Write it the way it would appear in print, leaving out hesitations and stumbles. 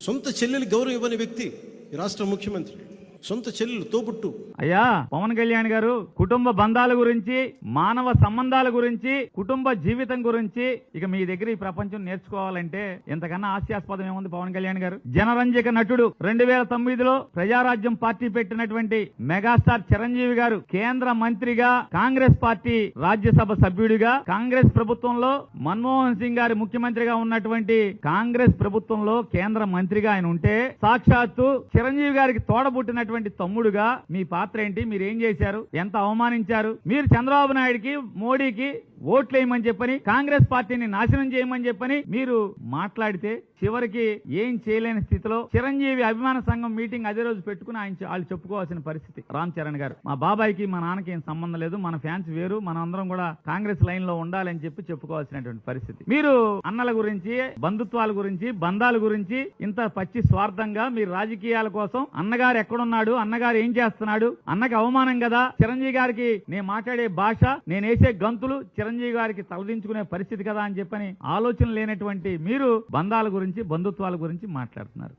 సొంత చెల్లెలు గౌరవం ఇవ్వని వ్యక్తి ఈ రాష్ట్ర ముఖ్యమంత్రి. సొంత చెల్లెలు తోబుట్టు. అయ్యా పవన్ కళ్యాణ్ గారు కుటుంబ బంధాల గురించి, మానవ సంబంధాల గురించి, కుటుంబ జీవితం గురించి ఇక మీ దగ్గర ఈ ప్రపంచం నేర్చుకోవాలంటే ఎంతకన్నా హాస్యాస్పదం ఏముంది? పవన్ కళ్యాణ్ గారు జనరంజక నటుడు. 2009లో ప్రజారాజ్యం పార్టీ పెట్టినటువంటి మెగాస్టార్ చిరంజీవి గారు కేంద్ర మంత్రిగా, కాంగ్రెస్ పార్టీ రాజ్యసభ సభ్యుడిగా, కాంగ్రెస్ ప్రభుత్వంలో మన్మోహన్ సింగ్ గారి ముఖ్యమంత్రిగా ఉన్నటువంటి కాంగ్రెస్ ప్రభుత్వంలో కేంద్ర మంత్రిగా ఆయన ఉంటే, సాక్షాత్తు చిరంజీవి గారికి తోడబుట్టినటువంటి తమ్ముడుగా మీ పాత్ర ఏంటి? మీరు ఏం చేశారు? ఎంత అవమానించారు? మీరు చంద్రబాబు నాయుడికి, మోడీకి ఓట్లేయమని చెప్పని, కాంగ్రెస్ పార్టీని నాశనం చేయమని చెప్పని మీరు మాట్లాడితే చివరికి ఏం చేయలేని స్థితిలో చిరంజీవి అభిమాన సంఘం మీటింగ్ అదే రోజు పెట్టుకుని వాళ్ళు చెప్పుకోవాల్సిన పరిస్థితి. రామ్ చరణ్ గారు, మా బాబాయ్కి మా నాన్నకి ఏం సంబంధం లేదు, మన ఫ్యాన్స్ వేరు, మన అందరం కూడా కాంగ్రెస్ లైన్ లో ఉండాలని చెప్పి చెప్పుకోవాల్సినటువంటి పరిస్థితి. మీరు అన్నల గురించి, బంధుత్వాల గురించి, బంధాల గురించి ఇంత పచ్చి స్వార్థంగా మీరు రాజకీయాల కోసం అన్నగారు ఎక్కడున్నాడు, అన్నగారు ఏం చేస్తున్నాడు, అన్నకి అవమానం కదా, చిరంజీవి గారికి నేను మాట్లాడే భాష, నేను వేసే గంతులు చిరంజీవి గారికి తలదించుకునే పరిస్థితి కదా అని చెప్పని ఆలోచన లేనటువంటి మీరు బంధాల గురించి, బంధుత్వాల గురించి మాట్లాడుతున్నారు.